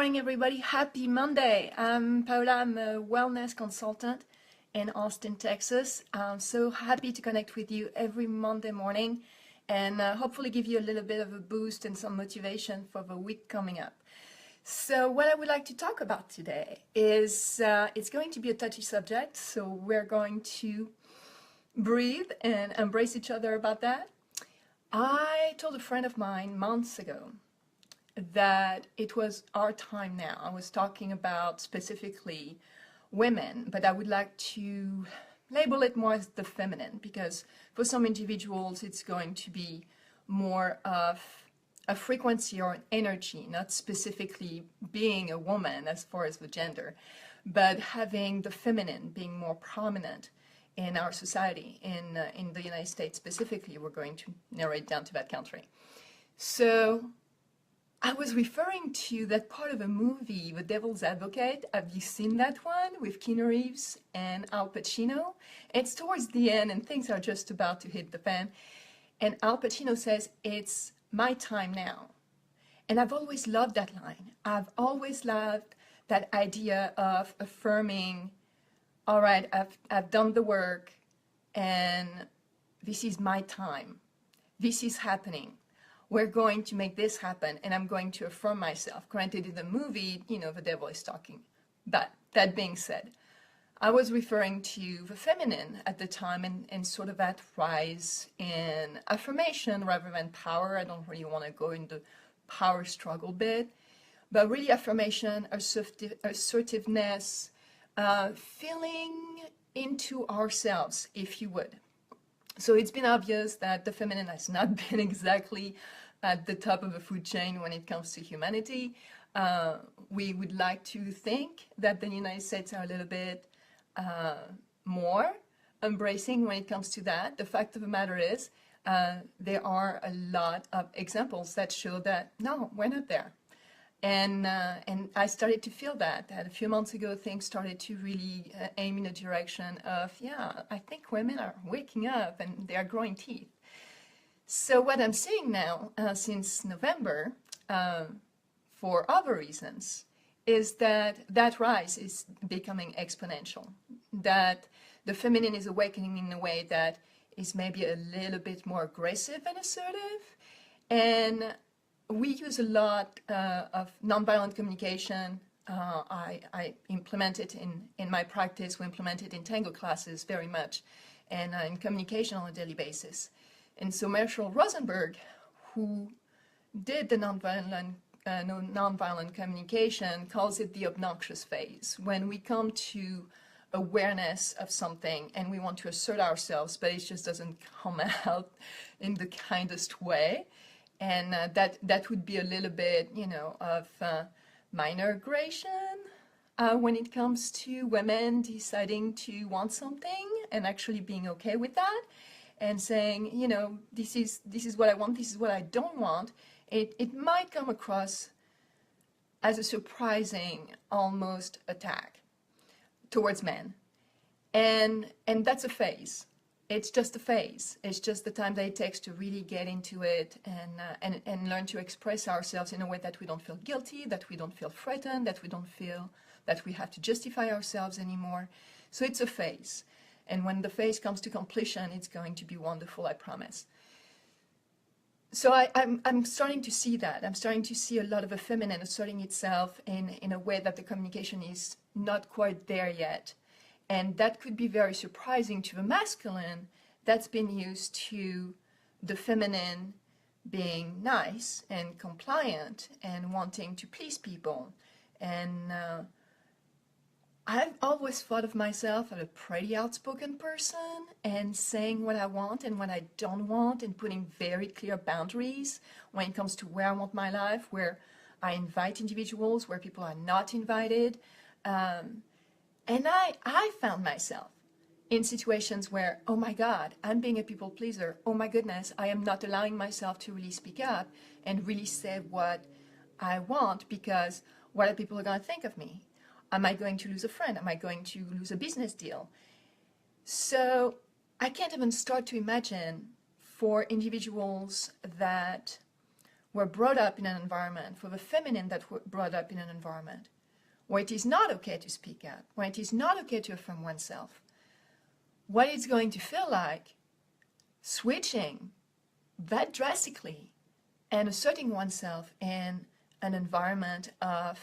morning, everybody. Happy Monday. I'm Paola. I'm a wellness consultant in Austin, Texas. I'm so happy to connect with you every Monday morning and hopefully give you a little bit of a boost and some motivation for the week coming up. So what I would like to talk about today is it's going to be a touchy subject, so we're going to breathe and embrace each other about that. I told a friend of mine months ago that it was our time now. I was talking about specifically women, but I would like to label it more as the feminine, because for some individuals it's going to be more of a frequency or an energy, not specifically being a woman as far as the gender, but having the feminine being more prominent in our society, in the United States specifically. We're going to narrow it down to that country. So I was referring to that part of a movie, The Devil's Advocate. Have you seen that one with Keanu Reeves and Al Pacino? It's towards the end and things are just about to hit the fan. And Al Pacino says, "It's my time now." And I've always loved that line. I've always loved that idea of affirming, all right, I've done the work and this is my time. This is happening. We're going to make this happen, and I'm going to affirm myself. Granted, in the movie, the devil is talking. But that being said, I was referring to the feminine at the time and sort of that rise in affirmation rather than power. I don't really want to go into power struggle bit, but really affirmation, assertiveness, feeling into ourselves, if you would. So it's been obvious that the feminine has not been exactly at the top of the food chain when it comes to humanity. We would like to think that the United States are a little bit more embracing when it comes to that. The fact of the matter is, there are a lot of examples that show that, no, we're not there. And I started to feel that a few months ago, things started to really aim in a direction of, yeah, I think women are waking up and they are growing teeth. So what I'm seeing now, since November, for other reasons, is that rise is becoming exponential, that the feminine is awakening in a way that is maybe a little bit more aggressive and assertive, and we use a lot of nonviolent communication. I implement it in my practice. We implement it in tango classes very much, and in communication on a daily basis. And so Marshall Rosenberg, who did the nonviolent communication, calls it the obnoxious phase, when we come to awareness of something and we want to assert ourselves, but it just doesn't come out in the kindest way. And that would be a little bit, of minor aggression when it comes to women deciding to want something and actually being okay with that and saying, this is what I want, this is what I don't want. It might come across as a surprising, almost attack towards men. And that's a phase. It's just a phase. It's just the time that it takes to really get into it and learn to express ourselves in a way that we don't feel guilty, that we don't feel threatened, that we don't feel that we have to justify ourselves anymore. So it's a phase. And when the phase comes to completion, it's going to be wonderful, I promise. So I'm starting to see that. I'm starting to see a lot of the feminine asserting itself in a way that the communication is not quite there yet. And that could be very surprising to the masculine that's been used to the feminine being nice and compliant and wanting to please people. And I've always thought of myself as a pretty outspoken person and saying what I want and what I don't want and putting very clear boundaries when it comes to where I want my life, where I invite individuals, where people are not invited. And I found myself in situations where, oh my God, I'm being a people pleaser. Oh my goodness, I am not allowing myself to really speak up and really say what I want, because what are people going to think of me? Am I going to lose a friend? Am I going to lose a business deal? So I can't even start to imagine for individuals that were brought up in an environment, for the feminine that were brought up in an environment where it is not okay to speak out, where it is not okay to affirm oneself, what it's going to feel like switching that drastically and asserting oneself in an environment of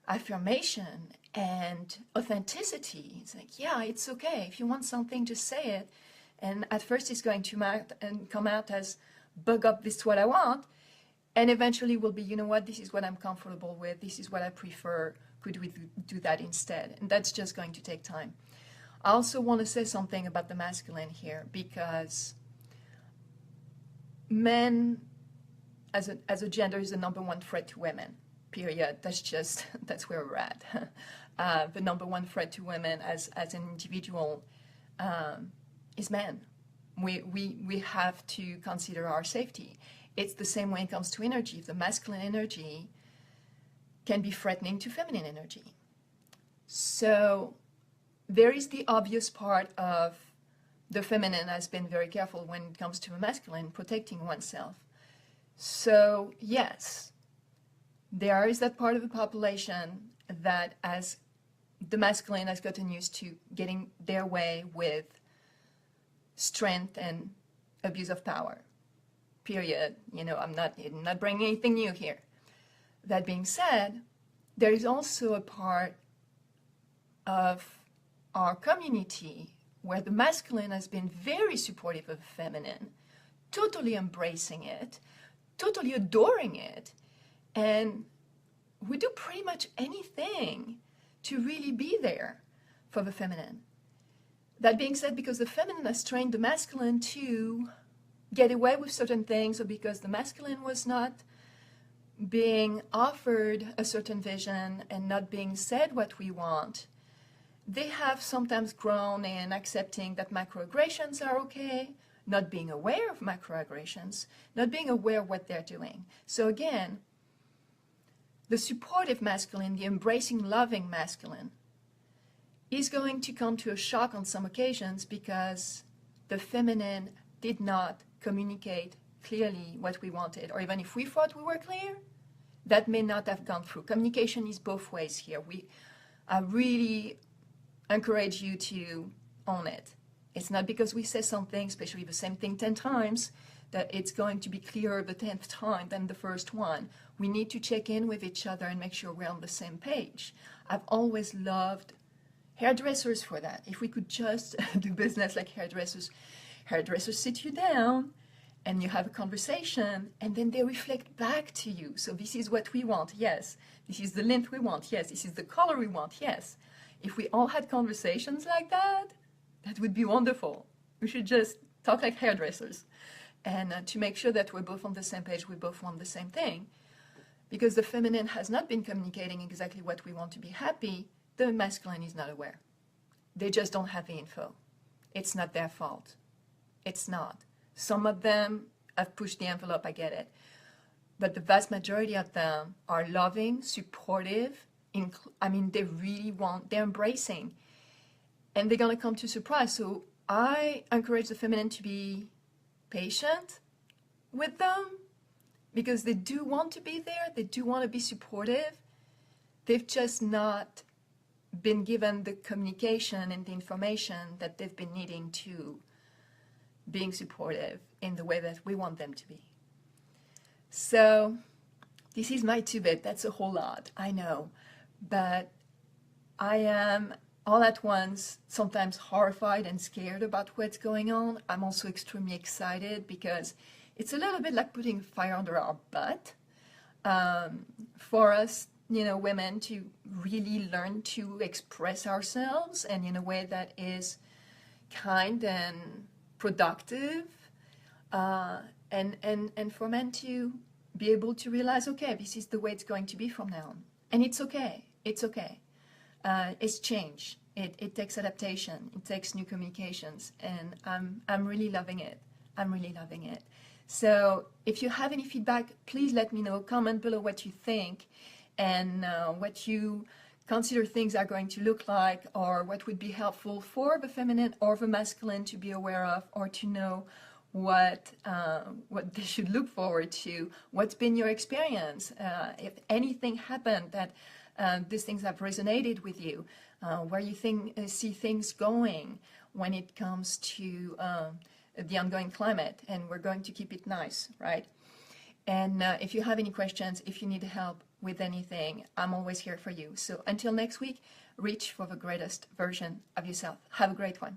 affirmation and authenticity. It's like, yeah, it's okay. If you want something, just say it. And at first it's going to come out as bug up, this is what I want. And eventually will be, you know what, this is what I'm comfortable with. This is what I prefer. Could we do that instead? And that's just going to take time. I also want to say something about the masculine here, because men as a gender is the number one threat to women, period. That's where we're at. The number one threat to women as an individual is men. We have to consider our safety. It's the same when it comes to energy. The masculine energy can be threatening to feminine energy. So there is the obvious part of the feminine has been very careful when it comes to the masculine, protecting oneself. So yes, there is that part of the population that as the masculine has gotten used to getting their way with strength and abuse of power. Period. You know, I'm not bringing anything new here. That being said, there is also a part of our community where the masculine has been very supportive of the feminine, totally embracing it, totally adoring it, and we do pretty much anything to really be there for the feminine. That being said, because the feminine has trained the masculine to get away with certain things, or because the masculine was not being offered a certain vision and not being said what we want, they have sometimes grown in accepting that macroaggressions are okay, not being aware of macroaggressions, not being aware of what they're doing. So again, the supportive masculine, the embracing, loving masculine, is going to come to a shock on some occasions because the feminine did not communicate clearly what we wanted, or even if we thought we were clear, that may not have gone through. Communication is both ways here. I really encourage you to own it. It's not because we say something, especially the same thing 10 times, that it's going to be clearer the 10th time than the first one. We need to check in with each other and make sure we're on the same page. I've always loved hairdressers for that. If we could just do business like hairdressers. Hairdressers sit you down and you have a conversation, and then they reflect back to you. So this is what we want, yes. This is the length we want, yes. This is the color we want, yes. If we all had conversations like that, that would be wonderful. We should just talk like hairdressers. And to make sure that we're both on the same page, we both want the same thing. Because the feminine has not been communicating exactly what we want to be happy, the masculine is not aware. They just don't have the info. It's not their fault. It's not. Some of them have pushed the envelope, I get it. But the vast majority of them are loving, supportive. They really want, they're embracing. And they're going to come to surprise. So I encourage the feminine to be patient with them because they do want to be there. They do want to be supportive. They've just not been given the communication and the information that they've been needing to being supportive in the way that we want them to be. So this is my 2-bit. That's a whole lot, I know. But I am all at once sometimes horrified and scared about what's going on. I'm also extremely excited because it's a little bit like putting fire under our butt for us, women to really learn to express ourselves and in a way that is kind and productive, and for men to be able to realize, okay, this is the way it's going to be from now on. And it's okay. It's okay. It's change. It takes adaptation. It takes new communications. And I'm really loving it. I'm really loving it. So if you have any feedback, please let me know. Comment below what you think and what you consider things are going to look like, or what would be helpful for the feminine or the masculine to be aware of, or to know what they should look forward to. What's been your experience? If anything happened that these things have resonated with you, where you see things going when it comes to the ongoing climate, and we're going to keep it nice, right? And if you have any questions, if you need help with anything, I'm always here for you. So until next week, reach for the greatest version of yourself. Have a great one.